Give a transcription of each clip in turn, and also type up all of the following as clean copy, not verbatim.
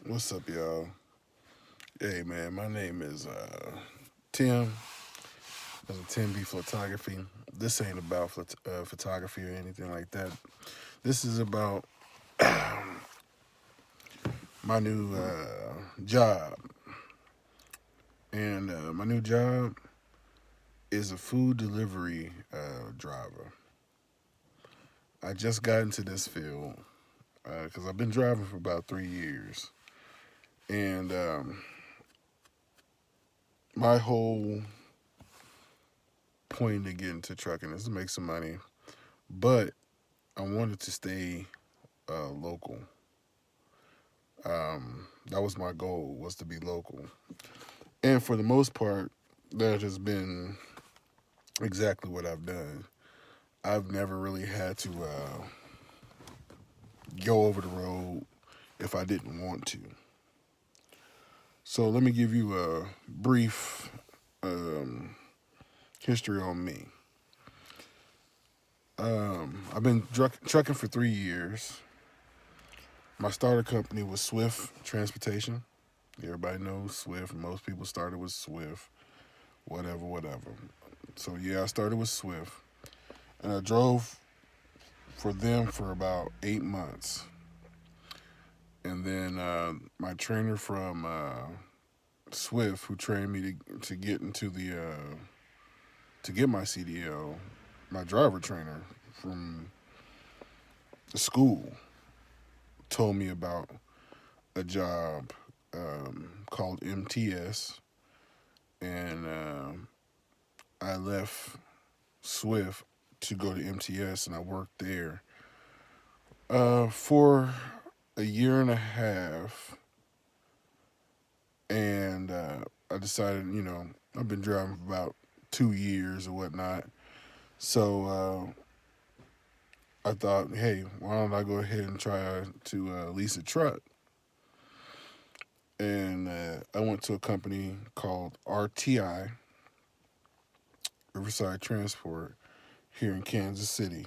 What's up, y'all? Hey, man, my name is Tim. This is Tim B Photography. This ain't about photography or anything like that. This is about my new job. And my new job is a food delivery driver. I just got into this field because I've been driving for about 3 years. And my whole point to get into trucking is to make some money. But I wanted to stay local. That was my goal, was to be local. And for the most part, that has been exactly what I've done. I've never really had to go over the road if I didn't want to. So let me give you a brief um, history on me. I've been trucking for 3 years. My starter company was Swift Transportation. Everybody knows Swift. Most people started with Swift. Whatever. So yeah, I started with Swift, and I drove for them for about 8 months, and then my trainer from Swift, who trained me to get into the to get my CDL, my driver trainer from the school, told me about a job called MTS, and I left Swift to go to MTS, and I worked there for a year and a half, and I decided, I've been driving for about 2 years or whatnot. So I thought, hey, why don't I go ahead and try to lease a truck? And I went to a company called RTI, Riverside Transport, here in Kansas City.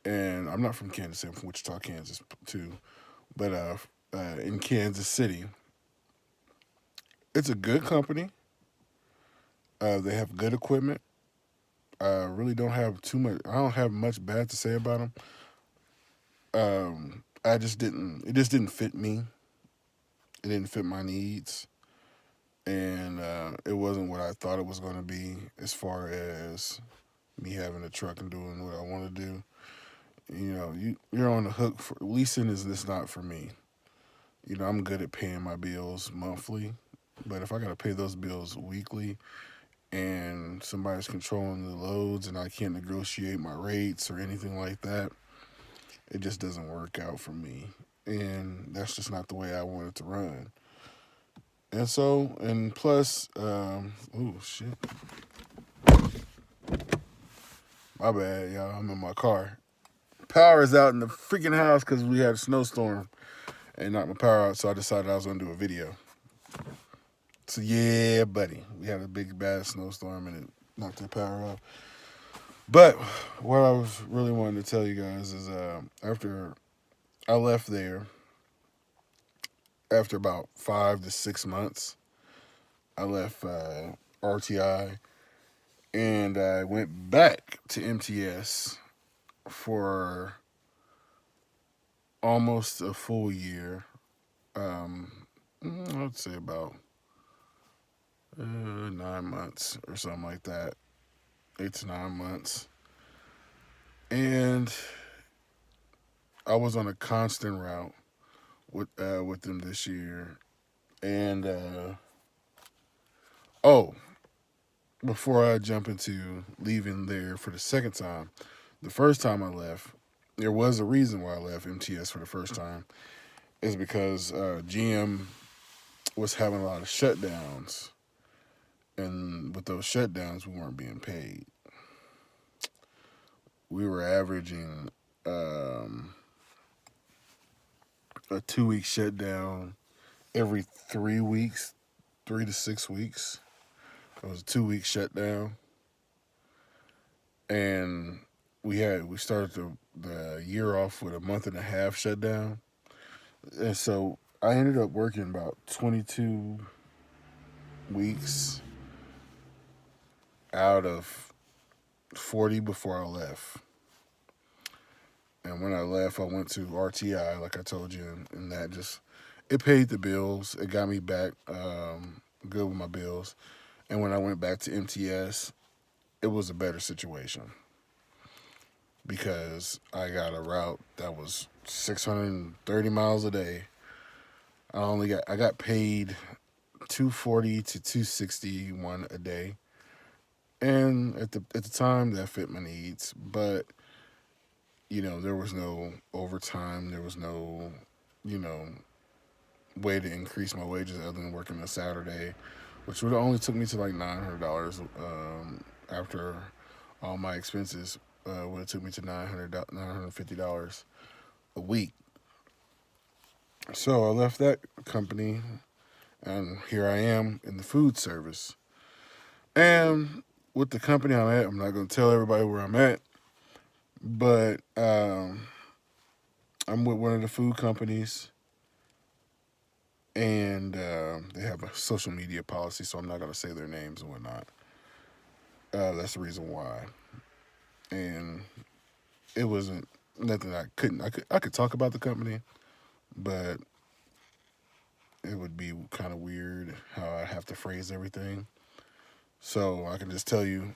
And I'm not from Kansas City, I'm from Wichita, Kansas, too. But in Kansas City, it's a good company. They have good equipment. I really don't have too much. I don't have much bad to say about them. I just didn't. It just didn't fit me. It didn't fit my needs, and it wasn't what I thought it was going to be as far as me having a truck and doing what I want to do. You're on the hook for leasing. Is this not for me? I'm good at paying my bills monthly, but if I got to pay those bills weekly, and somebody's controlling the loads and I can't negotiate my rates or anything like that, it just doesn't work out for me. And that's just not the way I want it to run. And so, and plus, oh shit, my bad, y'all. I'm in my car. Power is out in the freaking house because we had a snowstorm and knocked my power out. So I decided I was gonna do a video. So yeah, buddy, we had a big bad snowstorm and it knocked the power out. But what I was really wanting to tell you guys is after I left there, after about 5 to 6 months, I left RTI and I went back to MTS for almost a full year. I'd say about 9 months or something like that, 8 to 9 months. And I was on a constant route with them this year. And oh, before I jump into leaving there for the second time, the first time I left, there was a reason why I left MTS for the first time. Is because GM was having a lot of shutdowns, and with those shutdowns, we weren't being paid. We were averaging a 2 week shutdown every 3 weeks, 3 to 6 weeks. It was a 2 week shutdown, and we started the year off with a month and a half shutdown, and so I ended up working about 22 weeks out of 40 before I left. And when I left, I went to RTI, like I told you, and that just it paid the bills. It got me back good with my bills. And when I went back to MTS, it was a better situation because I got a route that was 630 miles a day. I got paid 240 to 261 a day, and at the time that fit my needs. But there was no overtime. There was no you know way to increase my wages other than working a Saturday, which would have only took me to like $900 after all my expenses. Would have took me to $950 a week. So I left that company, and here I am in the food service. And with the company I'm at, I'm not going to tell everybody where I'm at, but I'm with one of the food companies, and they have a social media policy, so I'm not going to say their names and whatnot. That's the reason why. And it wasn't nothing I could talk about the company, but it would be kind of weird how I have to phrase everything. So I can just tell you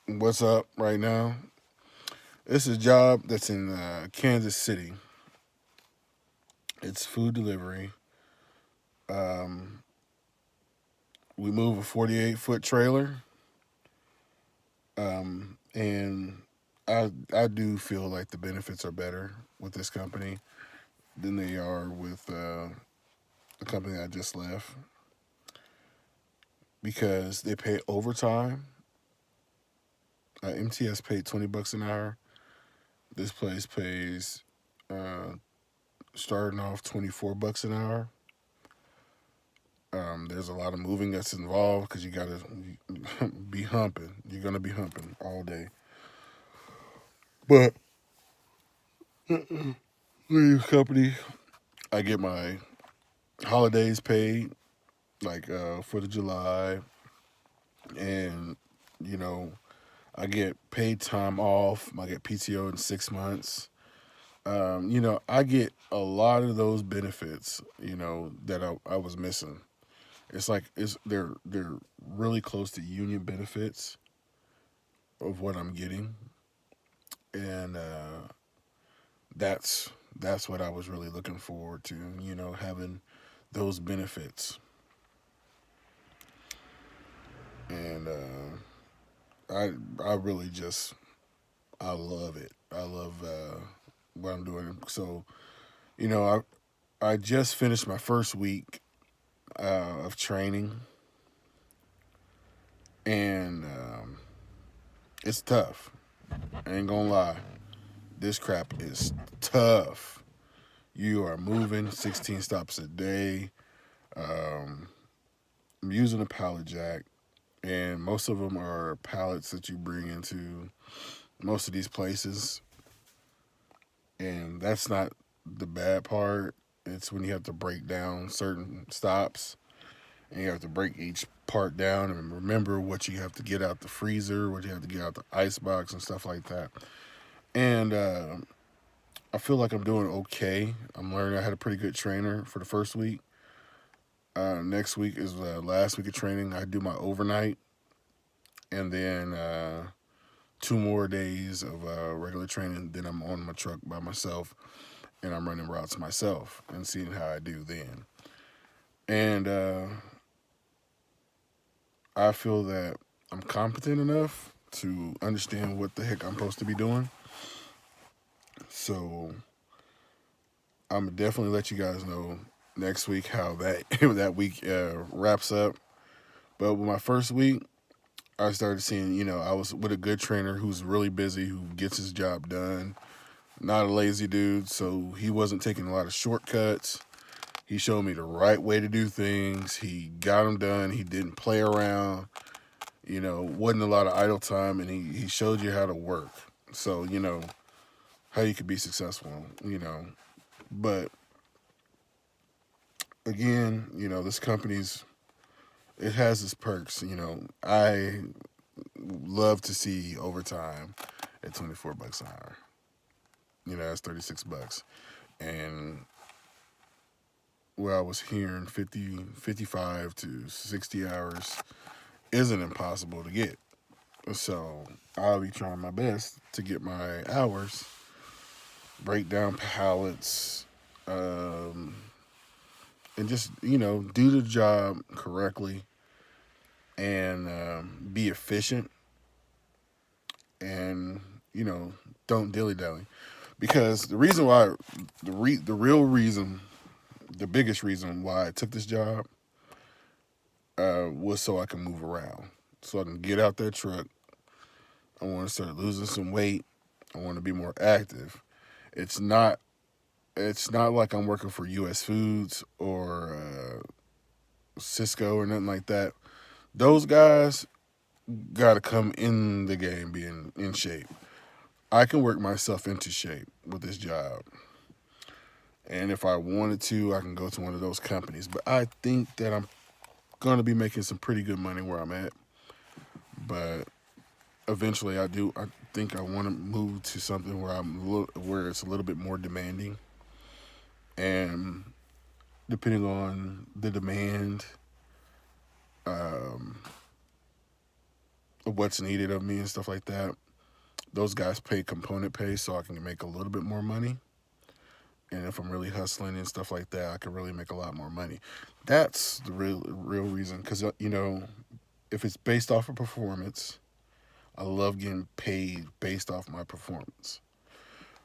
what's up right now. This is a job that's in Kansas City. It's food delivery. Um, we move a 48-foot trailer, and I do feel like the benefits are better with this company than they are with the company I just left because they pay overtime. MTS paid $20 an hour. This place pays uh, starting off $24 an hour. There's a lot of moving that's involved because you gotta be humping. You're gonna be humping all day. But the company, I get my holidays paid, like for the July, and you know I get paid time off. I get PTO in 6 months. I get a lot of those benefits. That I was missing. It's like they're really close to union benefits of what I'm getting, and that's what I was really looking forward to. Having those benefits, and I really just I love it. I love what I'm doing. So I just finished my first week of training, and it's tough. I ain't gonna lie. This crap is tough. You are moving 16 stops a day. Um, I'm using a pallet jack, and most of them are pallets that you bring into most of these places. And that's not the bad part. It's when you have to break down certain stops, and you have to break each part down and remember what you have to get out the freezer, what you have to get out the ice box, and stuff like that. And I feel like I'm doing okay. I'm learning. I had a pretty good trainer for the first week. Next week is the last week of training. I do my overnight, and then 2 more days of regular training. Then I'm on my truck by myself, and I'm running routes myself and seeing how I do then. And I feel that I'm competent enough to understand what the heck I'm supposed to be doing. So I'm definitely let you guys know next week how that that week wraps up. But with my first week, I started seeing, I was with a good trainer who's really busy, who gets his job done, not a lazy dude. So he wasn't taking a lot of shortcuts. He showed me the right way to do things. He got them done. He didn't play around. Wasn't a lot of idle time, and he showed you how to work. So, how you could be successful, But again, this company's it has its perks. I love to see overtime at $24 an hour. That's $36. And where I was hearing 50, 55 to 60 hours isn't impossible to get. So I'll be trying my best to get my hours, break down pallets, and just, do the job correctly and be efficient and, don't dilly dally. Because the reason why, the real reason, the biggest reason why I took this job was so I can move around, so I can get out that truck. I want to start losing some weight. I want to be more active. It's not. It's not like I'm working for U.S. Foods or Cisco or nothing like that. Those guys got to come in the game being in shape. I can work myself into shape with this job. And if I wanted to, I can go to one of those companies. But I think that I'm going to be making some pretty good money where I'm at. But eventually, I do. I think I want to move to something where where it's a little bit more demanding. And depending on the demand um, of what's needed of me and stuff like that, those guys pay component pay so I can make a little bit more money. And if I'm really hustling and stuff like that, I can really make a lot more money. That's the real reason. Because, if it's based off of performance, I love getting paid based off my performance.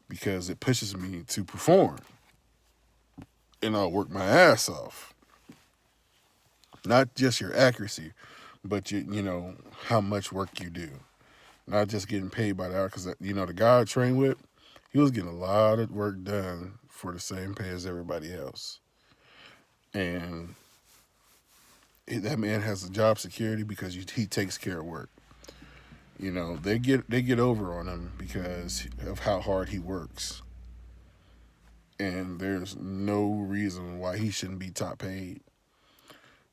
Because it pushes me to perform. And I'll work my ass off. Not just your accuracy, but how much work you do. Not just getting paid by the hour. Because, the guy I trained with, he was getting a lot of work done for the same pay as everybody else. And that man has a job security because he takes care of work. They get over on him because of how hard he works. And there's no reason why he shouldn't be top paid.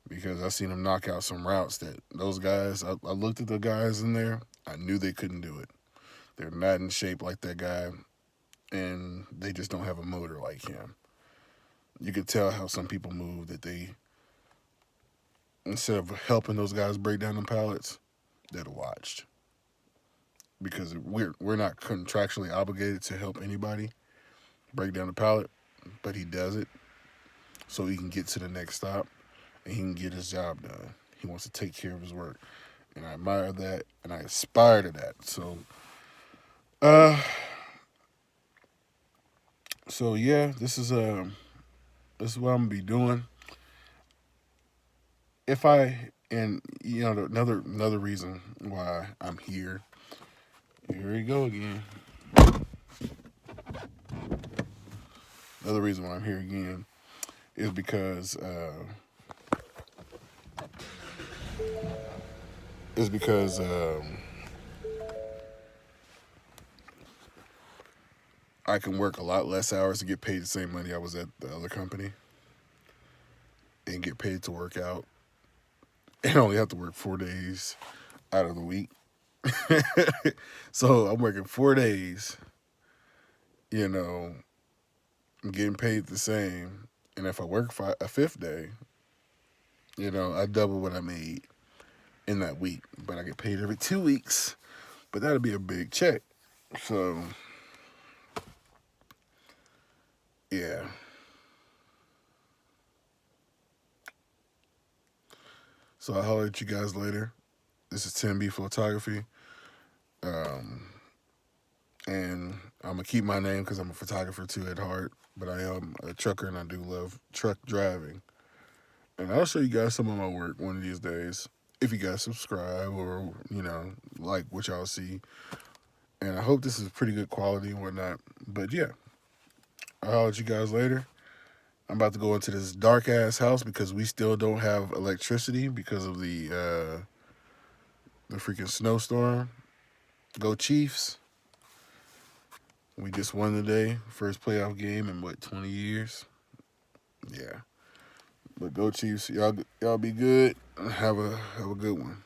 Because I seen him knock out some routes that those guys, I looked at the guys in there, I knew they couldn't do it. They're not in shape like that guy, and they just don't have a motor like him. You could tell how some people move that they, instead of helping those guys break down them pallets, they'd have watched. Because we're not contractually obligated to help anybody break down the pallet, but he does it so he can get to the next stop and he can get his job done. He wants to take care of his work, and I admire that and I aspire to that. So yeah, this is what I'm gonna be doing. If I and another reason why I'm here. Here we go again. Another reason why I'm here again is because is because I can work a lot less hours to get paid the same money I was at the other company, and get paid to work out, and only have to work 4 days out of the week. So I'm working 4 days, you know, getting paid the same. And if I work a fifth day, I double what I made in that week. But I get paid every 2 weeks. But that'll be a big check. So, yeah. So I'll holler at you guys later. This is Tim B Photography. And I'm going to keep my name because I'm a photographer too at heart. But I am a trucker and I do love truck driving. And I'll show you guys some of my work one of these days. If you guys subscribe or, like what y'all see. And I hope this is pretty good quality and whatnot. But yeah, I'll holler at you guys later. I'm about to go into this dark ass house because we still don't have electricity because of the freaking snowstorm. Go Chiefs. We just won today. First playoff game in 20 years? Yeah. But go Chiefs. Y'all be good. Have a good one.